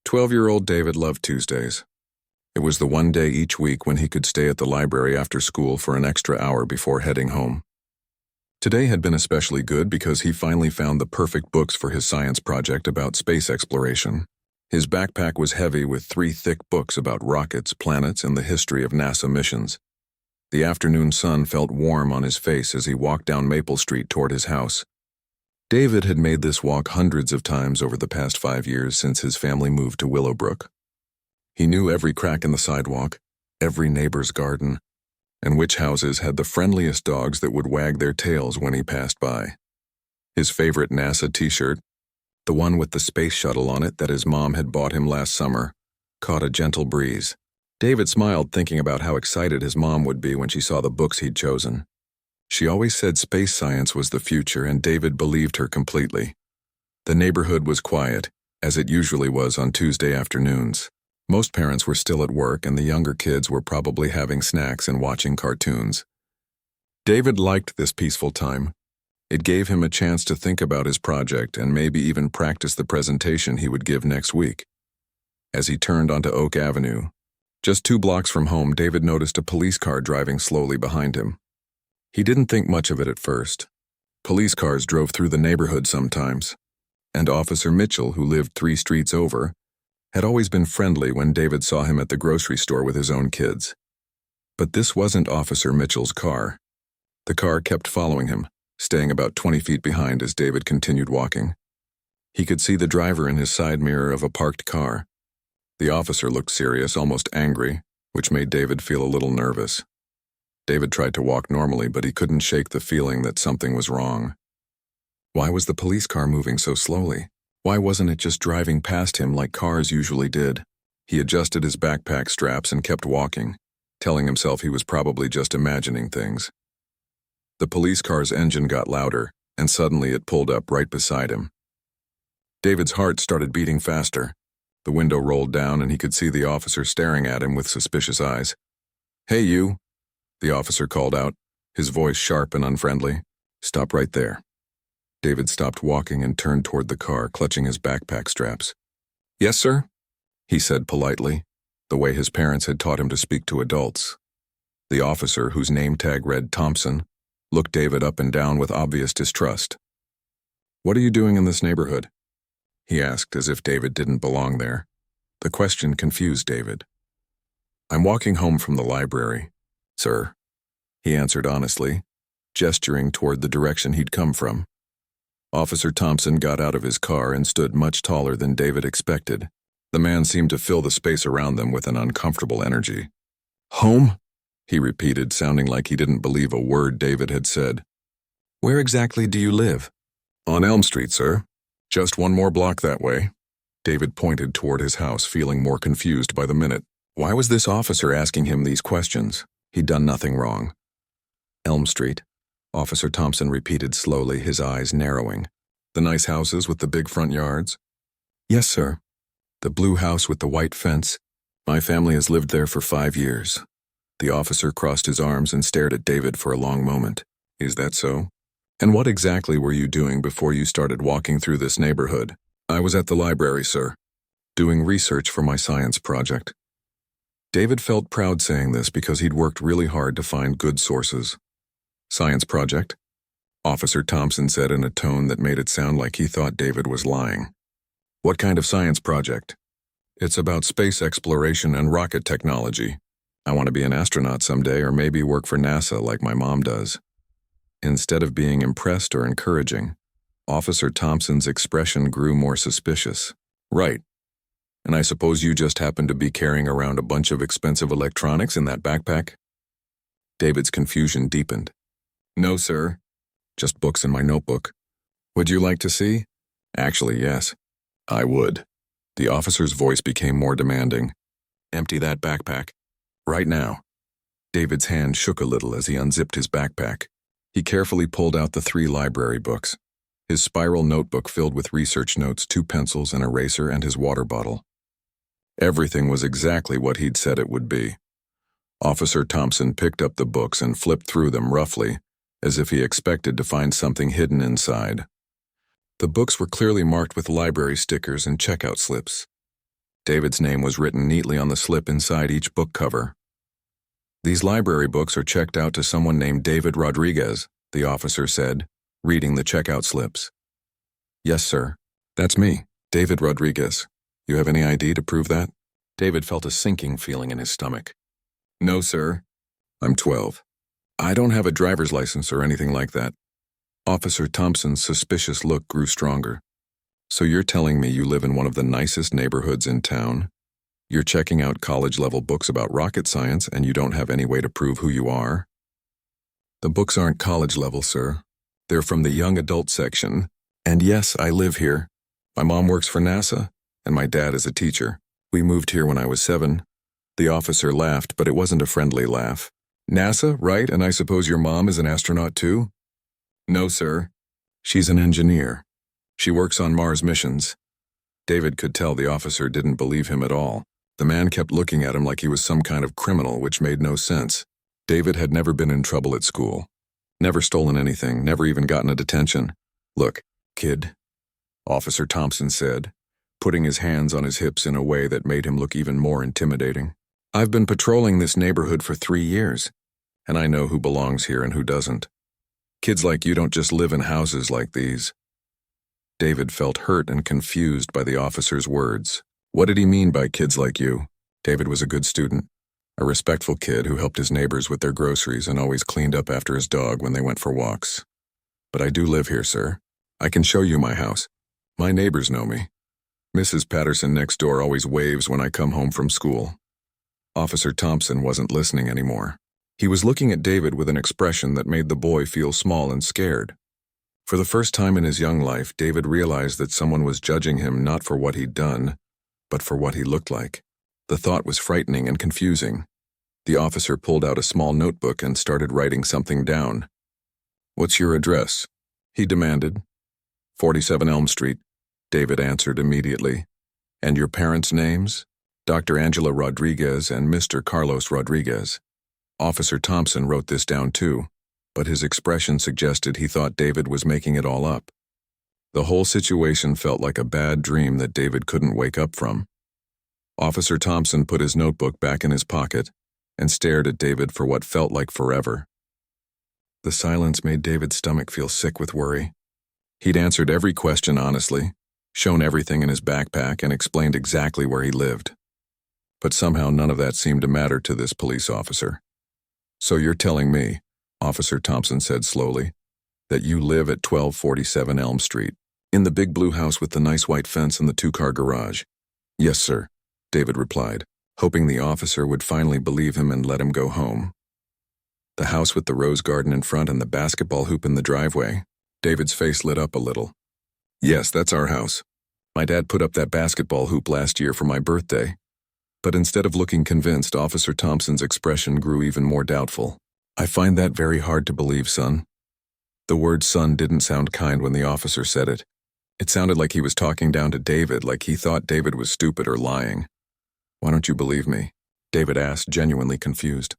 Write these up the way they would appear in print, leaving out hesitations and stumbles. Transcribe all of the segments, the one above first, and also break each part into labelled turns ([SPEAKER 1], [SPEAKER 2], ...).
[SPEAKER 1] 12-year-old David loved Tuesdays. It was the one day each week when he could stay at the library after school for an extra hour before heading home. Today had been especially good because he finally found the perfect books for his science project about space exploration. His backpack was heavy with 3 thick books about rockets, planets, and the history of NASA missions. The afternoon sun felt warm on his face as he walked down Maple Street toward his house. David had made this walk hundreds of times over the past 5 years since his family moved to Willowbrook. He knew every crack in the sidewalk, every neighbor's garden, and which houses had the friendliest dogs that would wag their tails when he passed by. His favorite NASA t-shirt, the one with the space shuttle on it that his mom had bought him last summer, caught a gentle breeze. David smiled thinking about how excited his mom would be when she saw the books he'd chosen. She always said space science was the future, and David believed her completely. The neighborhood was quiet, as it usually was on Tuesday afternoons. Most parents were still at work, and the younger kids were probably having snacks and watching cartoons. David liked this peaceful time. It gave him a chance to think about his project and maybe even practice the presentation he would give next week. As he turned onto Oak Avenue, just 2 blocks from home, David noticed a police car driving slowly behind him. He didn't think much of it at first. Police cars drove through the neighborhood sometimes, and Officer Mitchell, who lived 3 streets over, had always been friendly when David saw him at the grocery store with his own kids. But this wasn't Officer Mitchell's car. The car kept following him, staying about 20 feet behind as David continued walking. He could see the driver in his side mirror of a parked car. The officer looked serious, almost angry, which made David feel a little nervous. David tried to walk normally, but he couldn't shake the feeling that something was wrong. Why was the police car moving so slowly? Why wasn't it just driving past him like cars usually did? He adjusted his backpack straps and kept walking, telling himself he was probably just imagining things. The police car's engine got louder, and suddenly it pulled up right beside him. David's heart started beating faster. The window rolled down, and he could see the officer staring at him with suspicious eyes. "Hey, you," the officer called out, his voice sharp and unfriendly. "Stop right there." David stopped walking and turned toward the car, clutching his backpack straps. "Yes, sir?" he said politely, the way his parents had taught him to speak to adults. The officer, whose name tag read Thompson, looked David up and down with obvious distrust. "What are you doing in this neighborhood?" he asked, as if David didn't belong there. The question confused David. "I'm walking home from the library, sir," he answered honestly, gesturing toward the direction he'd come from. Officer Thompson got out of his car and stood much taller than David expected. The man seemed to fill the space around them with an uncomfortable energy. "Home?" he repeated, sounding like he didn't believe a word David had said. "Where exactly do you live?" "On Elm Street, sir. Just 1 more block that way." David pointed toward his house, feeling more confused by the minute. Why was this officer asking him these questions? He'd done nothing wrong. "Elm Street," Officer Thompson repeated slowly, his eyes narrowing. "The nice houses with the big front yards?" "Yes, sir. The blue house with the white fence. My family has lived there for 5 years." The officer crossed his arms and stared at David for a long moment. "Is that so? And what exactly were you doing before you started walking through this neighborhood?" "I was at the library, sir, doing research for my science project." David felt proud saying this because he'd worked really hard to find good sources. "Science project?" Officer Thompson said in a tone that made it sound like he thought David was lying. "What kind of science project?" "It's about space exploration and rocket technology. I want to be an astronaut someday, or maybe work for NASA like my mom does." Instead of being impressed or encouraging, Officer Thompson's expression grew more suspicious. "Right. And I suppose you just happen to be carrying around a bunch of expensive electronics in that backpack?" David's confusion deepened. "No, sir. Just books in my notebook." "Would you like to see?" "Actually, yes. I would." The officer's voice became more demanding. "Empty that backpack. Right now." David's hand shook a little as he unzipped his backpack. He carefully pulled out the 3 library books, his spiral notebook filled with research notes, 2 pencils, an eraser, and his water bottle. Everything was exactly what he'd said it would be. Officer Thompson picked up the books and flipped through them roughly, as if he expected to find something hidden inside. The books were clearly marked with library stickers and checkout slips. David's name was written neatly on the slip inside each book cover. "These library books are checked out to someone named David Rodriguez," the officer said, reading the checkout slips. "Yes, sir. That's me, David Rodriguez. You have any ID to prove that?" David felt a sinking feeling in his stomach. "No, sir. I'm 12. I don't have a driver's license or anything like that." Officer Thompson's suspicious look grew stronger. "So you're telling me you live in one of the nicest neighborhoods in town? You're checking out college-level books about rocket science and you don't have any way to prove who you are?" "The books aren't college-level, sir. They're from the young adult section. And yes, I live here. My mom works for NASA, and my dad is a teacher. We moved here when I was 7. The officer laughed, but it wasn't a friendly laugh. "NASA, right? And I suppose your mom is an astronaut too?" "No, sir. She's an engineer. She works on Mars missions." David could tell the officer didn't believe him at all. The man kept looking at him like he was some kind of criminal, which made no sense. David had never been in trouble at school. Never stolen anything, never even gotten a detention. "Look, kid," Officer Thompson said, putting his hands on his hips in a way that made him look even more intimidating. "I've been patrolling this neighborhood for 3 years, and I know who belongs here and who doesn't. Kids like you don't just live in houses like these." David felt hurt and confused by the officer's words. What did he mean by kids like you? David was a good student, a respectful kid who helped his neighbors with their groceries and always cleaned up after his dog when they went for walks. "But I do live here, sir. I can show you my house. My neighbors know me. Mrs. Patterson next door always waves when I come home from school." Officer Thompson wasn't listening anymore. He was looking at David with an expression that made the boy feel small and scared. For the first time in his young life, David realized that someone was judging him not for what he'd done, but for what he looked like. The thought was frightening and confusing. The officer pulled out a small notebook and started writing something down. "What's your address?" he demanded. 47 Elm Street, David answered immediately. "And your parents' names?" "Dr. Angela Rodriguez and Mr. Carlos Rodriguez." Officer Thompson wrote this down too, but his expression suggested he thought David was making it all up. The whole situation felt like a bad dream that David couldn't wake up from. Officer Thompson put his notebook back in his pocket and stared at David for what felt like forever. The silence made David's stomach feel sick with worry. He'd answered every question honestly, shown everything in his backpack, and explained exactly where he lived. But somehow none of that seemed to matter to this police officer. "So you're telling me," Officer Thompson said slowly, "that you live at 1247 Elm Street, in the big blue house with the nice white fence and the 2-car garage?" "Yes, sir," David replied, hoping the officer would finally believe him and let him go home. "The house with the rose garden in front and the basketball hoop in the driveway?" David's face lit up a little. "Yes, that's our house. My dad put up that basketball hoop last year for my birthday." But instead of looking convinced, Officer Thompson's expression grew even more doubtful. "I find that very hard to believe, son." The word son didn't sound kind when the officer said it. It sounded like he was talking down to David, like he thought David was stupid or lying. "Why don't you believe me?" David asked, genuinely confused.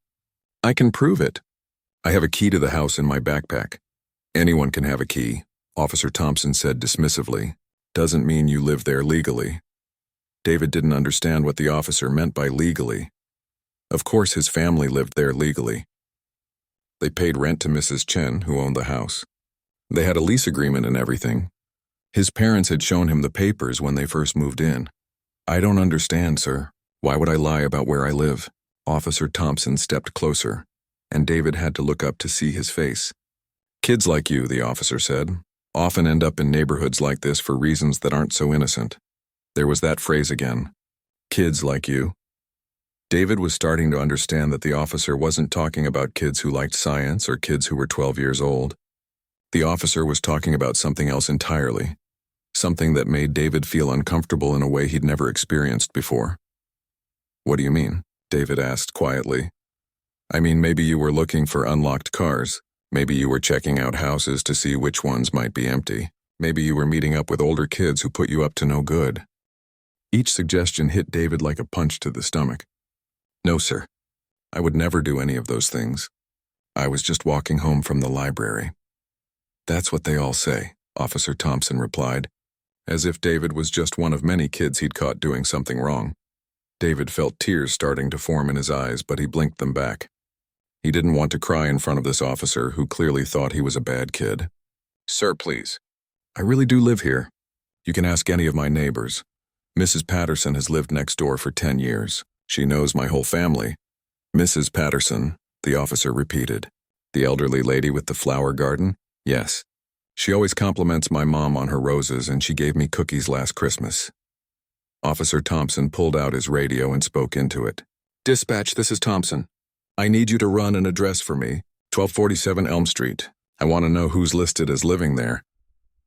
[SPEAKER 1] "I can prove it. I have a key to the house in my backpack." "Anyone can have a key," Officer Thompson said dismissively. "Doesn't mean you live there legally." David didn't understand what the officer meant by legally. Of course his family lived there legally. They paid rent to Mrs. Chen, who owned the house. They had a lease agreement and everything. His parents had shown him the papers when they first moved in. "I don't understand, sir. Why would I lie about where I live?" Officer Thompson stepped closer, and David had to look up to see his face. "Kids like you," the officer said, "often end up in neighborhoods like this for reasons that aren't so innocent." There was that phrase again. "Kids like you." David was starting to understand that the officer wasn't talking about kids who liked science or kids who were 12 years old. The officer was talking about something else entirely, something that made David feel uncomfortable in a way he'd never experienced before. "What do you mean?" David asked quietly. "I mean, maybe you were looking for unlocked cars. Maybe you were checking out houses to see which ones might be empty. Maybe you were meeting up with older kids who put you up to no good." Each suggestion hit David like a punch to the stomach. "No, sir. I would never do any of those things. I was just walking home from the library." "That's what they all say," Officer Thompson replied, as if David was just one of many kids he'd caught doing something wrong. David felt tears starting to form in his eyes, but he blinked them back. He didn't want to cry in front of this officer who clearly thought he was a bad kid. "Sir, please. I really do live here. You can ask any of my neighbors. Mrs. Patterson has lived next door for 10 years. She knows my whole family." "Mrs. Patterson," the officer repeated. "The elderly lady with the flower garden?" "Yes. She always compliments my mom on her roses, and she gave me cookies last Christmas." Officer Thompson pulled out his radio and spoke into it. "Dispatch, this is Thompson. I need you to run an address for me, 1247 Elm Street. I want to know who's listed as living there."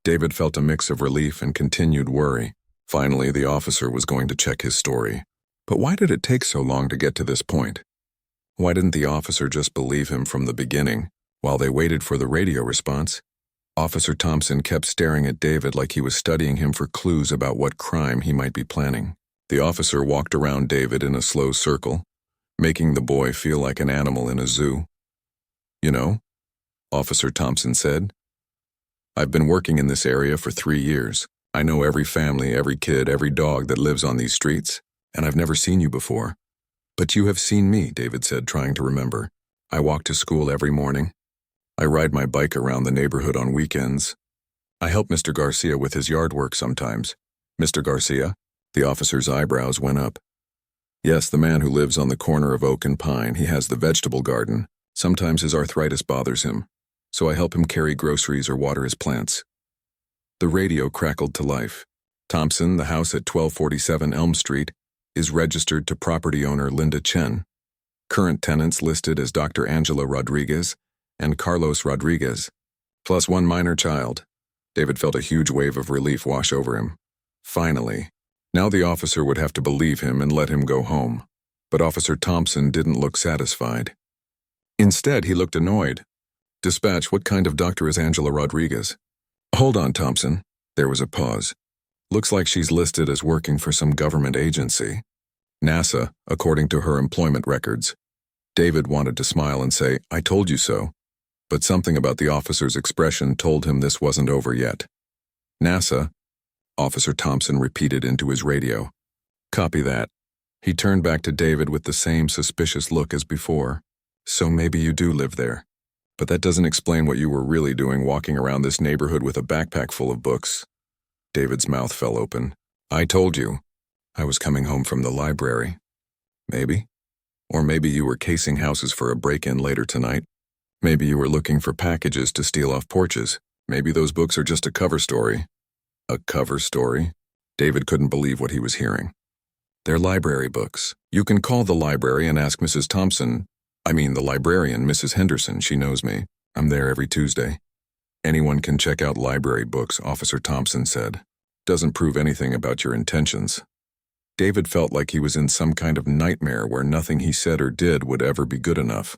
[SPEAKER 1] David felt a mix of relief and continued worry. Finally, the officer was going to check his story. But why did it take so long to get to this point? Why didn't the officer just believe him from the beginning, while they waited for the radio response? Officer Thompson kept staring at David like he was studying him for clues about what crime he might be planning. The officer walked around David in a slow circle, making the boy feel like an animal in a zoo. "You know," Officer Thompson said, "I've been working in this area for 3 years. I know every family, every kid, every dog that lives on these streets, and I've never seen you before." "But you have seen me," David said, trying to remember. "I walk to school every morning. I ride my bike around the neighborhood on weekends. I help Mr. Garcia with his yard work sometimes." "Mr. Garcia?" The officer's eyebrows went up. "Yes, the man who lives on the corner of Oak and Pine. He has the vegetable garden. Sometimes his arthritis bothers him, so I help him carry groceries or water his plants." The radio crackled to life. "Thompson, the house at 1247 Elm Street, is registered to property owner Linda Chen. Current tenants listed as Dr. Angela Rodriguez and Carlos Rodriguez, plus one minor child." David felt a huge wave of relief wash over him. Finally. Now the officer would have to believe him and let him go home. But Officer Thompson didn't look satisfied. Instead, he looked annoyed. "Dispatch, what kind of doctor is Angela Rodriguez?" "Hold on, Thompson." There was a pause. "Looks like she's listed as working for some government agency. NASA, according to her employment records." David wanted to smile and say, "I told you so." But something about the officer's expression told him this wasn't over yet. "NASA," Officer Thompson repeated into his radio. "Copy that." He turned back to David with the same suspicious look as before. "So maybe you do live there. But that doesn't explain what you were really doing walking around this neighborhood with a backpack full of books." David's mouth fell open. "I told you. I was coming home from the library." "Maybe. Or maybe you were casing houses for a break-in later tonight. Maybe you were looking for packages to steal off porches. Maybe those books are just a cover story." A cover story? David couldn't believe what he was hearing. "They're library books. You can call the library and ask Mrs. Thompson. I mean the librarian, Mrs. Henderson. She knows me. I'm there every Tuesday." "Anyone can check out library books," Officer Thompson said. "Doesn't prove anything about your intentions." David felt like he was in some kind of nightmare where nothing he said or did would ever be good enough.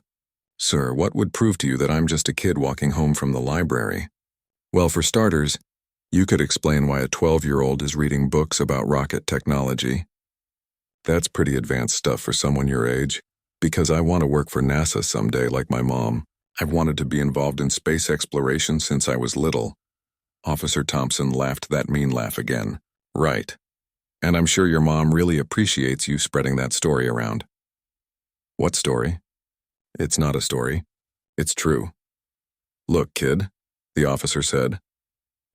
[SPEAKER 1] "Sir, what would prove to you that I'm just a kid walking home from the library?" "Well, for starters, you could explain why a 12-year-old is reading books about rocket technology." "That's pretty advanced stuff for someone your age. Because I want to work for NASA someday like my mom. I've wanted to be involved in space exploration since I was little." Officer Thompson laughed that mean laugh again. "Right. And I'm sure your mom really appreciates you spreading that story around." "What story?" "It's not a story. It's true." "Look, kid," the officer said.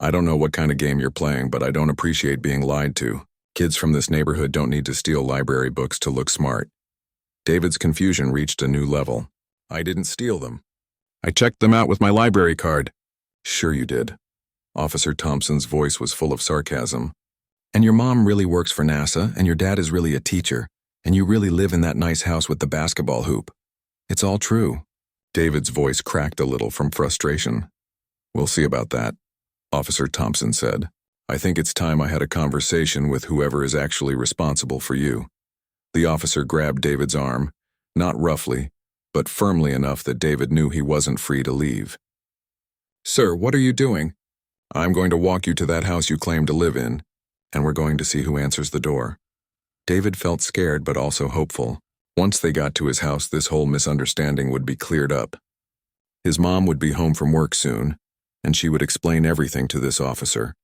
[SPEAKER 1] "I don't know what kind of game you're playing, but I don't appreciate being lied to. Kids from this neighborhood don't need to steal library books to look smart." David's confusion reached a new level. "I didn't steal them. I checked them out with my library card." "Sure you did." Officer Thompson's voice was full of sarcasm. "And your mom really works for NASA, and your dad is really a teacher, and you really live in that nice house with the basketball hoop. It's all true." David's voice cracked a little from frustration. "We'll see about that," Officer Thompson said. "I think it's time I had a conversation with whoever is actually responsible for you." The officer grabbed David's arm, not roughly, but firmly enough that David knew he wasn't free to leave. "Sir, what are you doing?" "I'm going to walk you to that house you claim to live in, and we're going to see who answers the door." David felt scared but also hopeful. Once they got to his house, this whole misunderstanding would be cleared up. His mom would be home from work soon, and she would explain everything to this officer.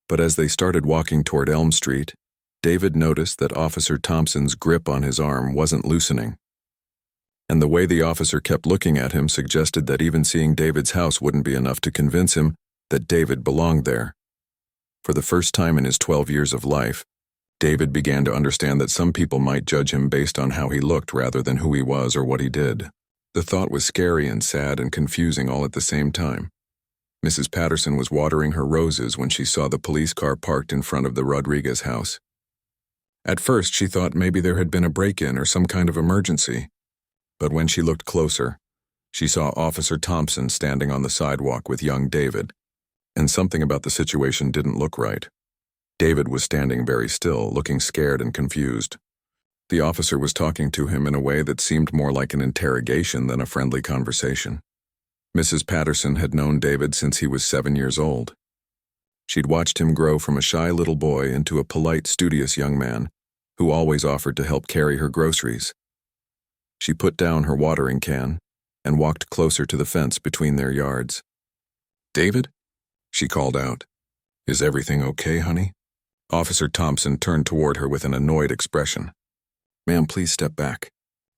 [SPEAKER 1] But as they started walking toward Elm Street, David noticed that Officer Thompson's grip on his arm wasn't loosening. And the way the officer kept looking at him suggested that even seeing David's house wouldn't be enough to convince him that David belonged there. For the first time in his 12 years of life, David began to understand that some people might judge him based on how he looked rather than who he was or what he did. The thought was scary and sad and confusing all at the same time. Mrs. Patterson was watering her roses when she saw the police car parked in front of the Rodriguez house. At first, she thought maybe there had been a break-in or some kind of emergency. But when she looked closer, she saw Officer Thompson standing on the sidewalk with young David, and something about the situation didn't look right. David was standing very still, looking scared and confused. The officer was talking to him in a way that seemed more like an interrogation than a friendly conversation. Mrs. Patterson had known David since he was 7 years old. She'd watched him grow from a shy little boy into a polite, studious young man who always offered to help carry her groceries. She put down her watering can and walked closer to the fence between their yards. "David?" she called out. "Is everything okay, honey?" Officer Thompson turned toward her with an annoyed expression. "Ma'am, please step back.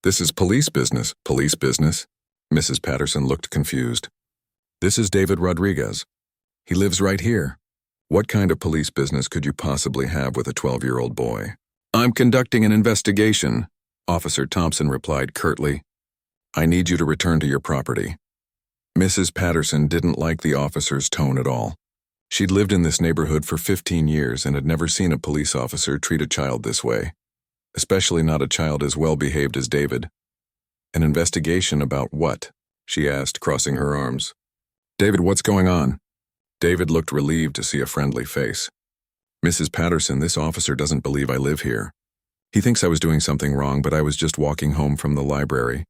[SPEAKER 1] This is police business." "Police business?" Mrs. Patterson looked confused. "This is David Rodriguez. He lives right here. What kind of police business could you possibly have with a 12-year-old boy?" "I'm conducting an investigation," Officer Thompson replied curtly. "I need you to return to your property." Mrs. Patterson didn't like the officer's tone at all. She'd lived in this neighborhood for 15 years and had never seen a police officer treat a child this way, especially not a child as well-behaved as David. "An investigation about what?" she asked, crossing her arms. "David, what's going on?" David looked relieved to see a friendly face. "Mrs. Patterson, this officer doesn't believe I live here. He thinks I was doing something wrong, but I was just walking home from the library."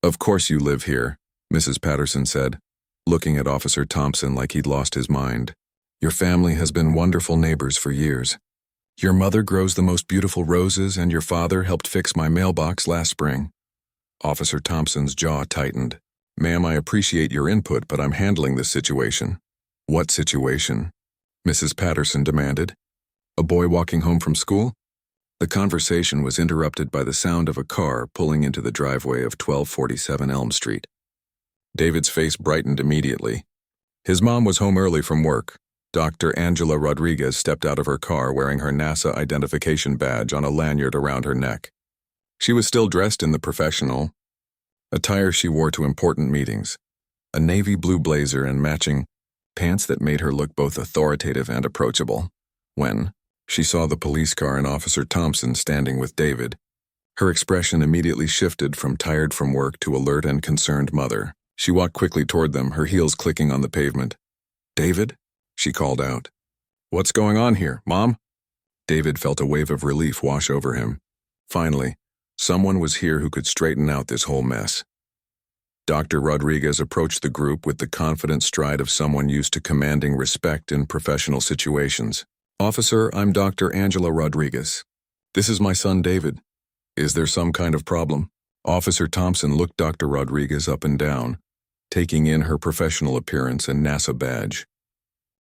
[SPEAKER 1] "Of course you live here," Mrs. Patterson said, looking at Officer Thompson like he'd lost his mind. "Your family has been wonderful neighbors for years. Your mother grows the most beautiful roses, and your father helped fix my mailbox last spring." Officer Thompson's jaw tightened. "Ma'am, I appreciate your input, but I'm handling this situation." "What situation?" Mrs. Patterson demanded. "A boy walking home from school?" The conversation was interrupted by the sound of a car pulling into the driveway of 1247 Elm Street. David's face brightened immediately. His mom was home early from work. Dr. Angela Rodriguez stepped out of her car wearing her NASA identification badge on a lanyard around her neck. She was still dressed in the professional attire she wore to important meetings, a navy blue blazer and matching pants that made her look both authoritative and approachable. When she saw the police car and Officer Thompson standing with David, her expression immediately shifted from tired from work to alert and concerned mother. She walked quickly toward them, her heels clicking on the pavement. "David?" she called out. "What's going on here, Mom?" David felt a wave of relief wash over him. Finally, someone was here who could straighten out this whole mess. Dr. Rodriguez approached the group with the confident stride of someone used to commanding respect in professional situations. "Officer, I'm Dr. Angela Rodriguez. This is my son David. Is there some kind of problem?" Officer Thompson looked Dr. Rodriguez up and down, taking in her professional appearance and NASA badge.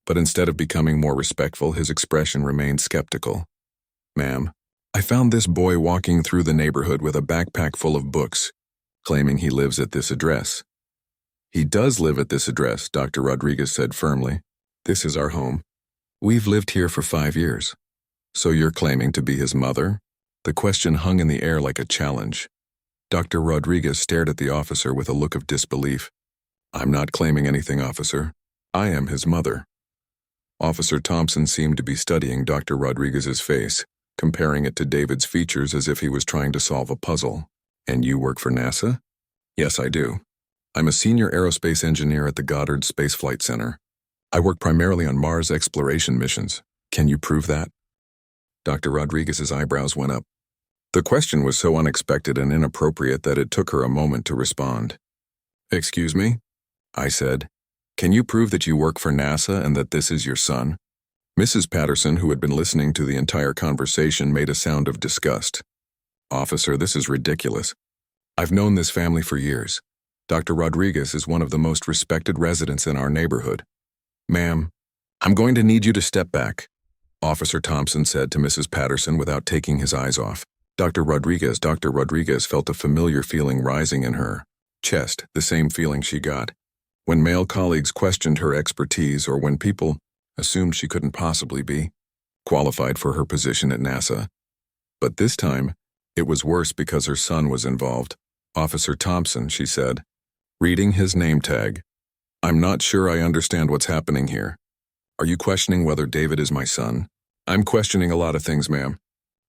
[SPEAKER 1] But instead of becoming more respectful, his expression remained skeptical. "Ma'am, I found this boy walking through the neighborhood with a backpack full of books, claiming he lives at this address." "He does live at this address," Dr. Rodriguez said firmly. "This is our home. We've lived here for 5 years. So you're claiming to be his mother?" The question hung in the air like a challenge. Dr. Rodriguez stared at the officer with a look of disbelief. "I'm not claiming anything, officer. I am his mother." Officer Thompson seemed to be studying Dr. Rodriguez's face, comparing it to David's features as if he was trying to solve a puzzle. "And you work for NASA?" "Yes, I do. I'm a senior aerospace engineer at the Goddard Space Flight Center. I work primarily on Mars exploration missions. Can you prove that?" Dr. Rodriguez's eyebrows went up. The question was so unexpected and inappropriate that it took her a moment to respond. "Excuse me?" I said. "Can you prove that you work for NASA and that this is your son?" Mrs. Patterson, who had been listening to the entire conversation, made a sound of disgust. "Officer, this is ridiculous. I've known this family for years. Dr. Rodriguez is one of the most respected residents in our neighborhood. Ma'am, I'm going to need you to step back, Officer Thompson said to Mrs. Patterson without taking his eyes off. Dr. Rodriguez felt a familiar feeling rising in her chest, the same feeling she got when male colleagues questioned her expertise or when people assumed she couldn't possibly be qualified for her position at NASA. But this time, it was worse because her son was involved. Officer Thompson, she said, reading his name tag. I'm not sure I understand what's happening here. Are you questioning whether David is my son? I'm questioning a lot of things, ma'am.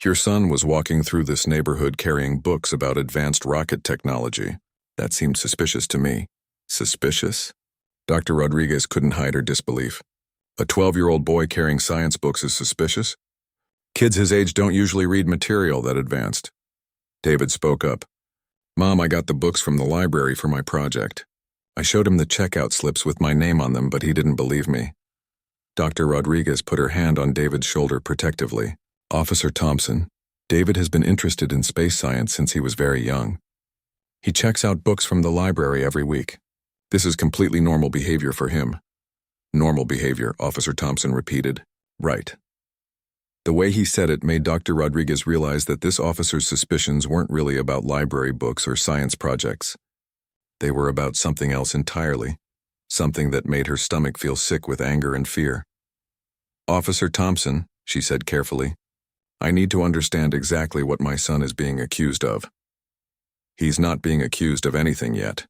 [SPEAKER 1] Your son was walking through this neighborhood carrying books about advanced rocket technology. That seemed suspicious to me. Suspicious? Dr. Rodriguez couldn't hide her disbelief. A 12-year-old boy carrying science books is suspicious? Kids his age don't usually read material that advanced. David spoke up. Mom, I got the books from the library for my project. I showed him the checkout slips with my name on them, but he didn't believe me. Dr. Rodriguez put her hand on David's shoulder protectively. Officer Thompson, David has been interested in space science since he was very young. He checks out books from the library every week. This is completely normal behavior for him. Normal behavior, Officer Thompson repeated. Right. The way he said it made Dr. Rodriguez realize that this officer's suspicions weren't really about library books or science projects. They were about something else entirely, something that made her stomach feel sick with anger and fear. Officer Thompson, she said carefully, I need to understand exactly what my son is being accused of. He's not being accused of anything yet,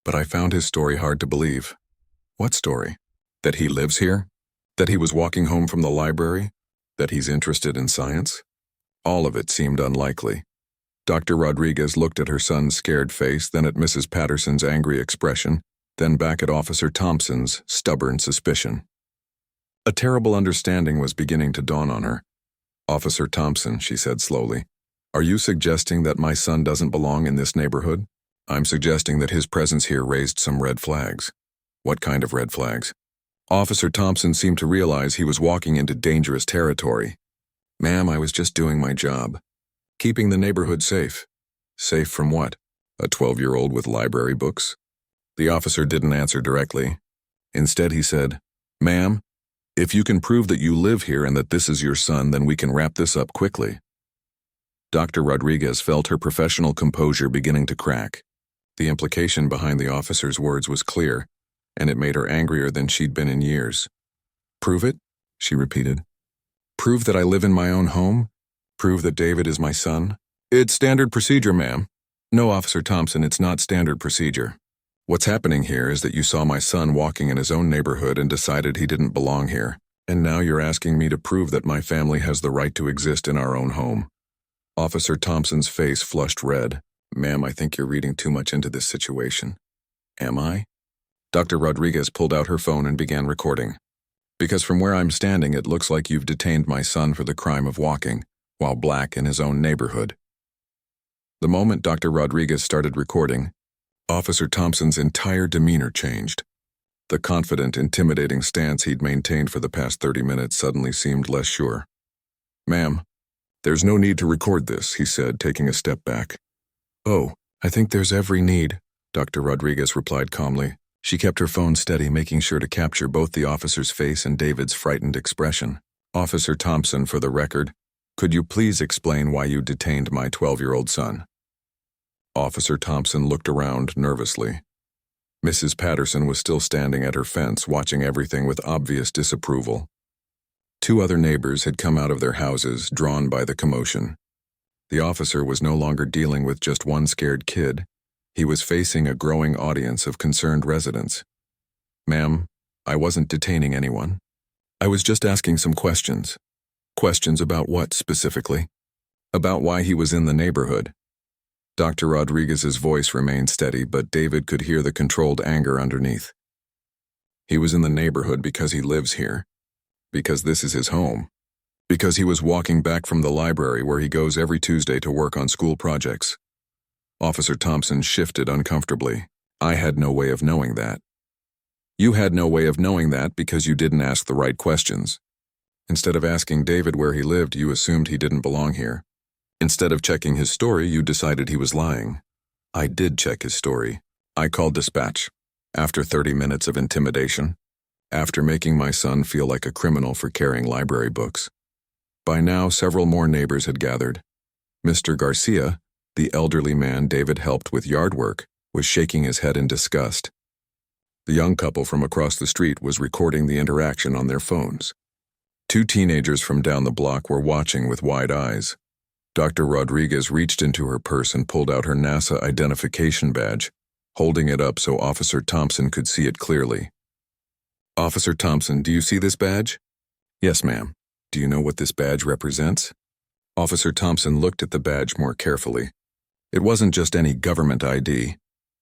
[SPEAKER 1] but I found his story hard to believe. What story? That he lives here? That he was walking home from the library? That he's interested in science? All of it seemed unlikely. Dr. Rodriguez looked at her son's scared face, then at Mrs. Patterson's angry expression, then back at Officer Thompson's stubborn suspicion. A terrible understanding was beginning to dawn on her. Officer Thompson, she said slowly, are you suggesting that my son doesn't belong in this neighborhood? I'm suggesting that his presence here raised some red flags. What kind of red flags? Officer Thompson seemed to realize he was walking into dangerous territory. Ma'am, I was just doing my job. Keeping the neighborhood safe. Safe from what? A 12-year-old with library books? The officer didn't answer directly. Instead, he said, Ma'am, if you can prove that you live here and that this is your son, then we can wrap this up quickly. Dr. Rodriguez felt her professional composure beginning to crack. The implication behind the officer's words was clear, and it made her angrier than she'd been in years. Prove it? She repeated. Prove that I live in my own home? Prove that David is my son? It's standard procedure, ma'am. No, Officer Thompson, it's not standard procedure. What's happening here is that you saw my son walking in his own neighborhood and decided he didn't belong here, and now you're asking me to prove that my family has the right to exist in our own home. Officer Thompson's face flushed red. Ma'am, I think you're reading too much into this situation. Am I? Dr. Rodriguez pulled out her phone and began recording. Because from where I'm standing, it looks like you've detained my son for the crime of walking, while black in his own neighborhood. The moment Dr. Rodriguez started recording, Officer Thompson's entire demeanor changed. The confident, intimidating stance he'd maintained for the past 30 minutes suddenly seemed less sure. Ma'am, there's no need to record this, he said, taking a step back. Oh, I think there's every need, Dr. Rodriguez replied calmly. She kept her phone steady, making sure to capture both the officer's face and David's frightened expression. Officer Thompson, for the record, could you please explain why you detained my 12-year-old son? Officer Thompson looked around nervously. Mrs. Patterson was still standing at her fence, watching everything with obvious disapproval. Two other neighbors had come out of their houses, drawn by the commotion. The officer was no longer dealing with just one scared kid. He was facing a growing audience of concerned residents. Ma'am, I wasn't detaining anyone. I was just asking some questions. Questions about what, specifically? About why he was in the neighborhood. Dr. Rodriguez's voice remained steady, but David could hear the controlled anger underneath. He was in the neighborhood because he lives here. Because this is his home. Because he was walking back from the library where he goes every Tuesday to work on school projects. Officer Thompson shifted uncomfortably. I had no way of knowing that. You had no way of knowing that because you didn't ask the right questions. Instead of asking David where he lived, you assumed he didn't belong here. Instead of checking his story, you decided he was lying. I did check his story. I called dispatch. After 30 minutes of intimidation. after making my son feel like a criminal for carrying library books. By now, several more neighbors had gathered. Mr. Garcia, the elderly man David helped with yard work, was shaking his head in disgust. The young couple from across the street was recording the interaction on their phones. Two teenagers from down the block were watching with wide eyes. Dr. Rodriguez reached into her purse and pulled out her NASA identification badge, holding it up so Officer Thompson could see it clearly. "Officer Thompson, do you see this badge?" "Yes, ma'am. Do you know what this badge represents?" Officer Thompson looked at the badge more carefully. It wasn't just any government ID.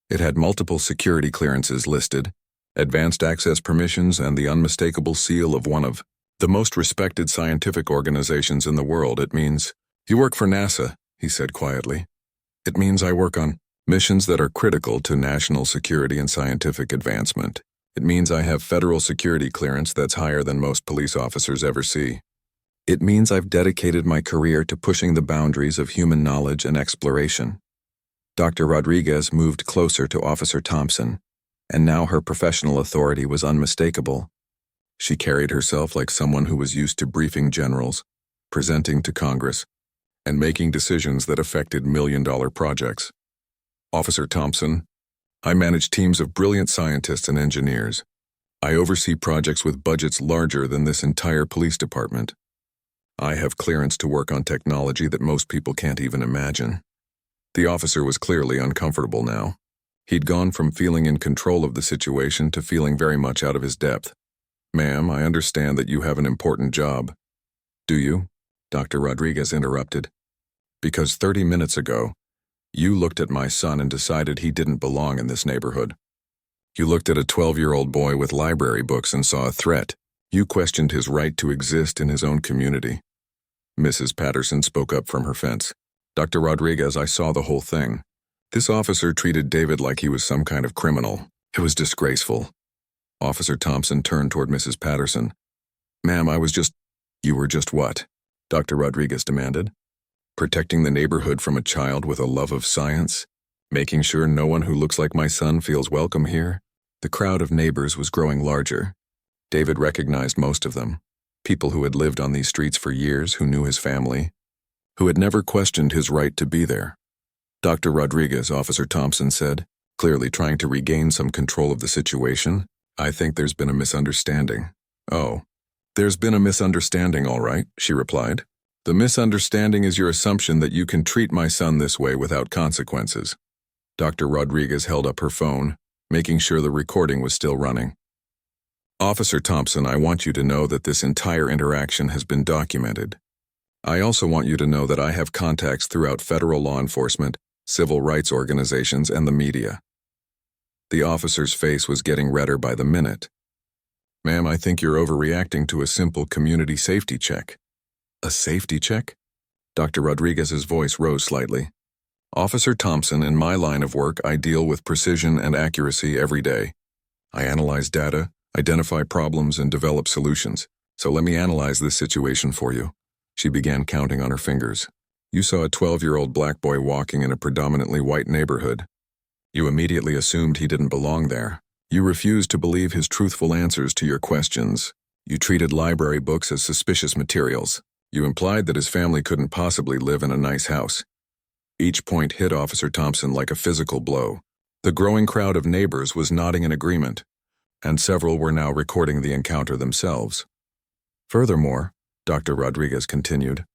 [SPEAKER 1] It had multiple security clearances listed, advanced access permissions, and the unmistakable seal of one of the most respected scientific organizations in the world. "It means you work for NASA," he said quietly. "It means I work on missions that are critical to national security and scientific advancement. It means I have federal security clearance that's higher than most police officers ever see. It means I've dedicated my career to pushing the boundaries of human knowledge and exploration." Dr. Rodriguez moved closer to Officer Thompson, and now her professional authority was unmistakable. She carried herself like someone who was used to briefing generals, presenting to Congress, and making decisions that affected million-dollar projects. "Officer Thompson, I manage teams of brilliant scientists and engineers. I oversee projects with budgets larger than this entire police department. I have clearance to work on technology that most people can't even imagine." The officer was clearly uncomfortable now. He'd gone from feeling in control of the situation to feeling very much out of his depth. "Ma'am, I understand that you have an important job." "Do you?" Dr. Rodriguez interrupted. "Because 30 minutes ago, you looked at my son and decided he didn't belong in this neighborhood. You looked at a 12-year-old boy with library books and saw a threat. You questioned his right to exist in his own community." Mrs. Patterson spoke up from her fence. "Dr. Rodriguez, I saw the whole thing. This officer treated David like he was some kind of criminal. It was disgraceful." Officer Thompson turned toward Mrs. Patterson. "Ma'am, You were just what?" Dr. Rodriguez demanded. "Protecting the neighborhood from a child with a love of science? Making sure no one who looks like my son feels welcome here?" The crowd of neighbors was growing larger. David recognized most of them, people who had lived on these streets for years, who knew his family, who had never questioned his right to be there. "Dr. Rodriguez," Officer Thompson said, clearly trying to regain some control of the situation, "I think there's been a misunderstanding." "Oh, there's been a misunderstanding, all right," she replied. "The misunderstanding is your assumption that you can treat my son this way without consequences." Dr. Rodriguez held up her phone, making sure the recording was still running. "Officer Thompson, I want you to know that this entire interaction has been documented. I also want you to know that I have contacts throughout federal law enforcement, civil rights organizations, and the media." The officer's face was getting redder by the minute. "Ma'am, I think you're overreacting to a simple community safety check." "A safety check?" Dr. Rodriguez's voice rose slightly. "Officer Thompson, in my line of work, I deal with precision and accuracy every day. I analyze data, identify problems, and develop solutions. So let me analyze this situation for you." She began counting on her fingers. "You saw a 12-year-old black boy walking in a predominantly white neighborhood. You immediately assumed he didn't belong there. You refused to believe his truthful answers to your questions. You treated library books as suspicious materials. You implied that his family couldn't possibly live in a nice house." Each point hit Officer Thompson like a physical blow. The growing crowd of neighbors was nodding in agreement, and several were now recording the encounter themselves. "Furthermore," Dr. Rodriguez continued,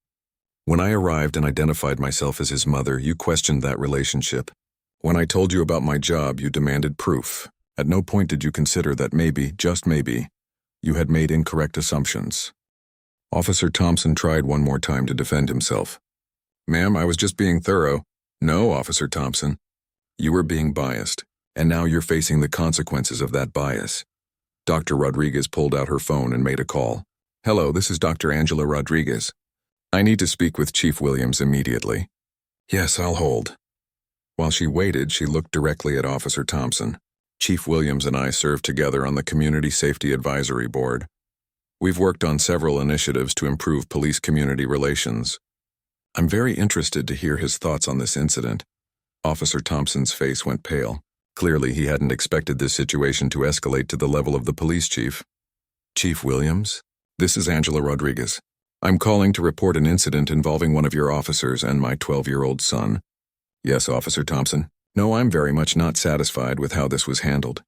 [SPEAKER 1] "when I arrived and identified myself as his mother, you questioned that relationship. When I told you about my job, you demanded proof. At no point did you consider that maybe, just maybe, you had made incorrect assumptions." Officer Thompson tried one more time to defend himself. "Ma'am, I was just being thorough." "No, Officer Thompson. You were being biased, and now you're facing the consequences of that bias." Dr. Rodriguez pulled out her phone and made a call. "Hello, this is Dr. Angela Rodriguez. I need to speak with Chief Williams immediately." "Yes, I'll hold." While she waited, she looked directly at Officer Thompson. "Chief Williams and I serve together on the Community Safety Advisory Board. We've worked on several initiatives to improve police-community relations. I'm very interested to hear his thoughts on this incident." Officer Thompson's face went pale. Clearly, he hadn't expected this situation to escalate to the level of the police chief. Chief Williams, this is Angela Rodriguez. I'm calling to report an incident involving one of your officers and my 12-year-old son. Yes, Officer Thompson. No, I'm very much not satisfied with how this was handled.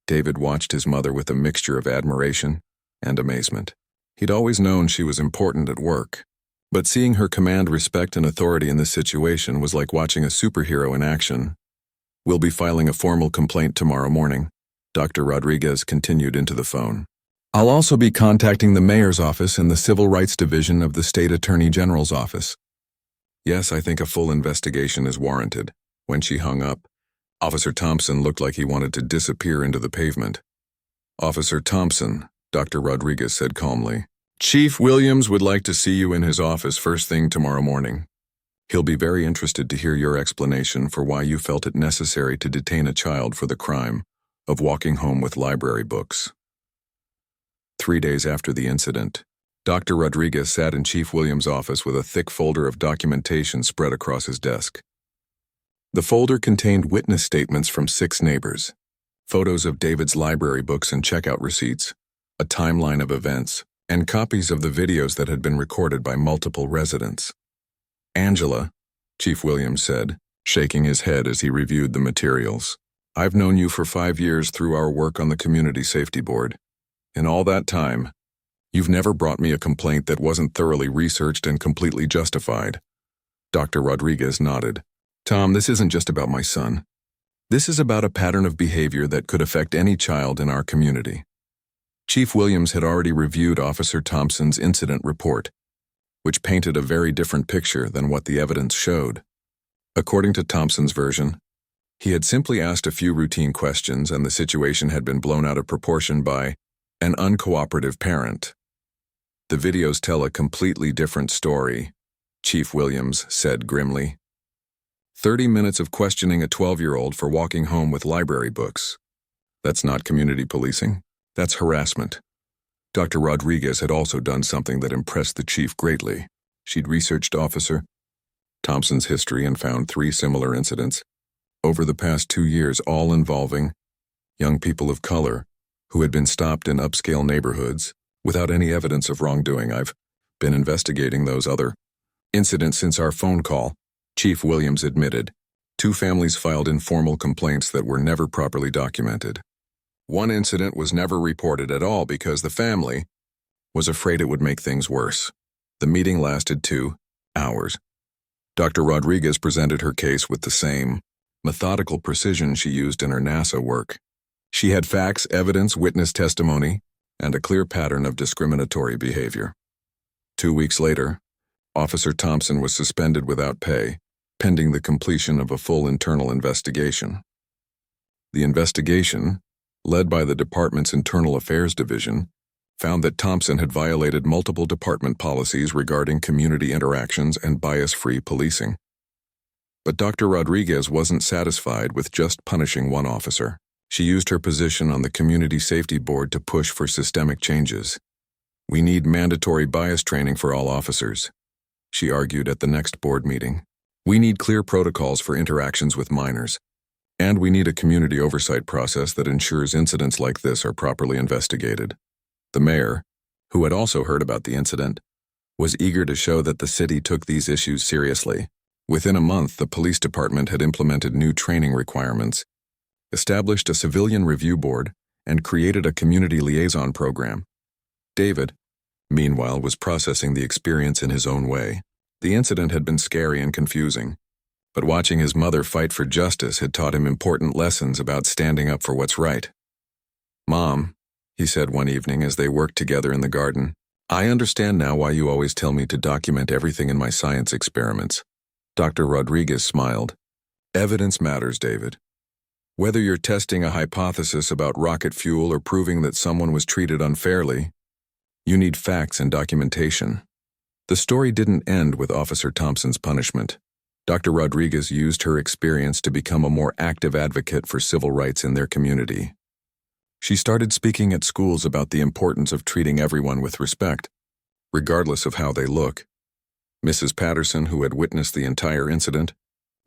[SPEAKER 1] David watched his mother with a mixture of admiration and amazement. He'd always known she was important at work, but seeing her command respect and authority in this situation was like watching a superhero in action. We'll be filing a formal complaint tomorrow morning, Dr. Rodriguez continued into the phone. I'll also be contacting the mayor's office and the Civil Rights Division of the State Attorney General's office. Yes, I think a full investigation is warranted. When she hung up, Officer Thompson looked like he wanted to disappear into the pavement. Officer Thompson, Dr. Rodriguez said calmly, Chief Williams would like to see you in his office first thing tomorrow morning. He'll be very interested to hear your explanation for why you felt it necessary to detain a child for the crime of walking home with library books. 3 days after the incident, Dr. Rodriguez sat in Chief Williams' office with a thick folder of documentation spread across his desk. The folder contained witness statements from 6 neighbors, photos of David's library books and checkout receipts, a timeline of events, and copies of the videos that had been recorded by multiple residents. Angela, Chief Williams said, shaking his head as he reviewed the materials. I've known you for 5 years through our work on the Community Safety Board. In all that time, you've never brought me a complaint that wasn't thoroughly researched and completely justified. Dr. Rodriguez nodded. Tom, this isn't just about my son. This is about a pattern of behavior that could affect any child in our community. Chief Williams had already reviewed Officer Thompson's incident report, which painted a very different picture than what the evidence showed. According to Thompson's version, he had simply asked a few routine questions and the situation had been blown out of proportion by an uncooperative parent. The videos tell a completely different story, Chief Williams said grimly. 30 minutes of questioning a 12-year-old for walking home with library books. That's not community policing. That's harassment. Dr. Rodriguez had also done something that impressed the chief greatly. She'd researched Officer Thompson's history and found 3 similar incidents over the past 2 years, all involving young people of color who had been stopped in upscale neighborhoods without any evidence of wrongdoing. I've been investigating those other incidents since our phone call, Chief Williams admitted. 2 families filed informal complaints that were never properly documented. One incident was never reported at all because the family was afraid it would make things worse. The meeting lasted 2 hours. Dr. Rodriguez presented her case with the same methodical precision she used in her NASA work. She had facts, evidence, witness testimony, and a clear pattern of discriminatory behavior. 2 weeks later, Officer Thompson was suspended without pay, pending the completion of a full internal investigation. The investigation, led by the department's Internal Affairs Division, found that Thompson had violated multiple department policies regarding community interactions and bias-free policing. But Dr. Rodriguez wasn't satisfied with just punishing one officer. She used her position on the Community Safety Board to push for systemic changes. We need mandatory bias training for all officers, she argued at the next board meeting. We need clear protocols for interactions with minors. And we need a community oversight process that ensures incidents like this are properly investigated. The mayor, who had also heard about the incident, was eager to show that the city took these issues seriously. Within a month, the police department had implemented new training requirements, established a civilian review board, and created a community liaison program. David, meanwhile, was processing the experience in his own way. The incident had been scary and confusing, but watching his mother fight for justice had taught him important lessons about standing up for what's right. Mom, he said one evening as they worked together in the garden, I understand now why you always tell me to document everything in my science experiments. Dr. Rodriguez smiled. Evidence matters, David. Whether you're testing a hypothesis about rocket fuel or proving that someone was treated unfairly, you need facts and documentation. The story didn't end with Officer Thompson's punishment. Dr. Rodriguez used her experience to become a more active advocate for civil rights in their community. She started speaking at schools about the importance of treating everyone with respect, regardless of how they look. Mrs. Patterson, who had witnessed the entire incident,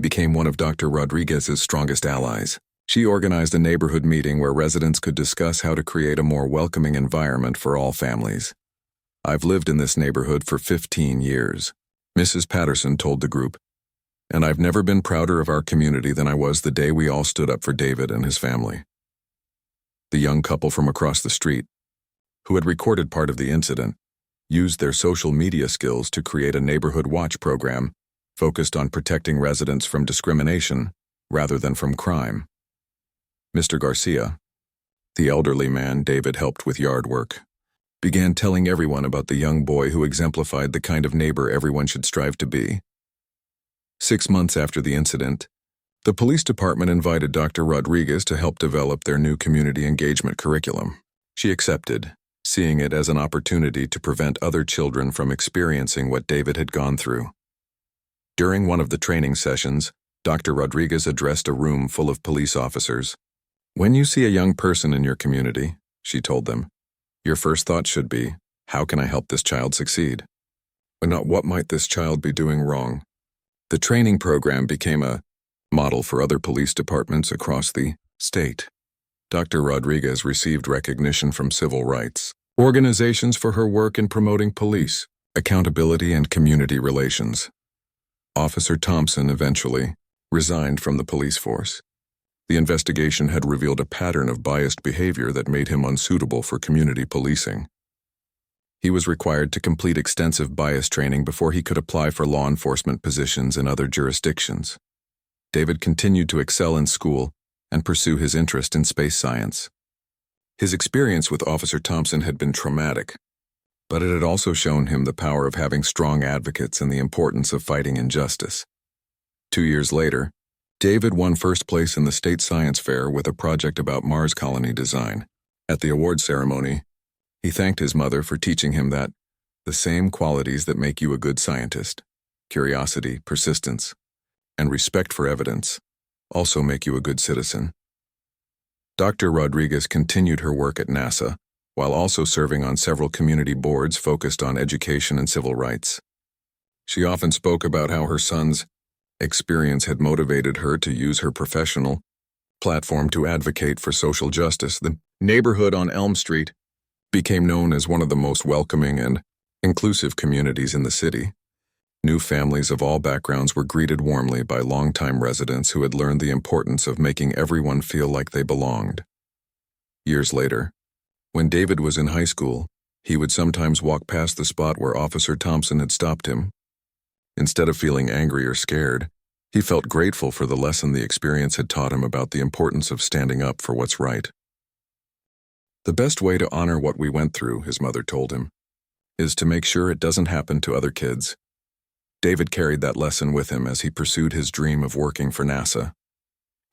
[SPEAKER 1] became one of Dr. Rodriguez's strongest allies. She organized a neighborhood meeting where residents could discuss how to create a more welcoming environment for all families. "I've lived in this neighborhood for 15 years," Mrs. Patterson told the group, "and I've never been prouder of our community than I was the day we all stood up for David and his family." The young couple from across the street, who had recorded part of the incident, used their social media skills to create a neighborhood watch program focused on protecting residents from discrimination rather than from crime. Mr. Garcia, the elderly man David helped with yard work, began telling everyone about the young boy who exemplified the kind of neighbor everyone should strive to be. 6 months after the incident, the police department invited Dr. Rodriguez to help develop their new community engagement curriculum. She accepted, seeing it as an opportunity to prevent other children from experiencing what David had gone through. During one of the training sessions, Dr. Rodriguez addressed a room full of police officers. "When you see a young person in your community," she told them, "your first thought should be, how can I help this child succeed? But not what might this child be doing wrong." The training program became a model for other police departments across the state. Dr. Rodriguez received recognition from civil rights organizations for her work in promoting police accountability and community relations. Officer Thompson eventually resigned from the police force. The investigation had revealed a pattern of biased behavior that made him unsuitable for community policing. He was required to complete extensive bias training before he could apply for law enforcement positions in other jurisdictions. David continued to excel in school and pursue his interest in space science. His experience with Officer Thompson had been traumatic, but it had also shown him the power of having strong advocates and the importance of fighting injustice. 2 years later, David won first place in the state science fair with a project about Mars colony design. At the award ceremony, he thanked his mother for teaching him that the same qualities that make you a good scientist, curiosity, persistence, and respect for evidence, also make you a good citizen. Dr. Rodriguez continued her work at NASA, while also serving on several community boards focused on education and civil rights. She often spoke about how her son's experience had motivated her to use her professional platform to advocate for social justice. The neighborhood on Elm Street became known as one of the most welcoming and inclusive communities in the city. New families of all backgrounds were greeted warmly by longtime residents who had learned the importance of making everyone feel like they belonged. Years later, when David was in high school, he would sometimes walk past the spot where Officer Thompson had stopped him. Instead of feeling angry or scared, he felt grateful for the lesson the experience had taught him about the importance of standing up for what's right. "The best way to honor what we went through," his mother told him, "is to make sure it doesn't happen to other kids." David carried that lesson with him as he pursued his dream of working for NASA.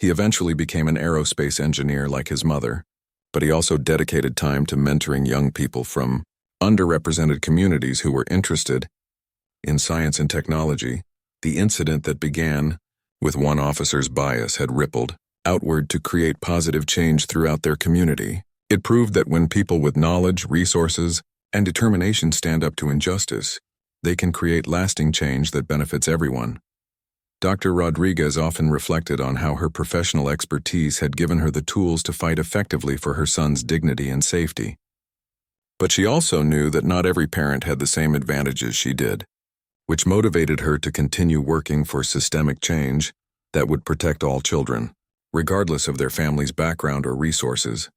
[SPEAKER 1] He eventually became an aerospace engineer like his mother, but he also dedicated time to mentoring young people from underrepresented communities who were interested in science and technology. The incident that began with one officer's bias had rippled outward to create positive change throughout their community. It proved that when people with knowledge, resources, and determination stand up to injustice, they can create lasting change that benefits everyone. Dr. Rodriguez often reflected on how her professional expertise had given her the tools to fight effectively for her son's dignity and safety. But she also knew that not every parent had the same advantages she did, which motivated her to continue working for systemic change that would protect all children, regardless of their family's background or resources.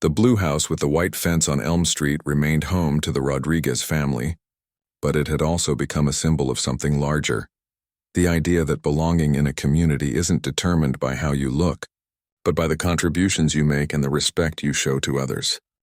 [SPEAKER 1] The blue house with the white fence on Elm Street remained home to the Rodriguez family, but it had also become a symbol of something larger. The idea that belonging in a community isn't determined by how you look, but by the contributions you make and the respect you show to others.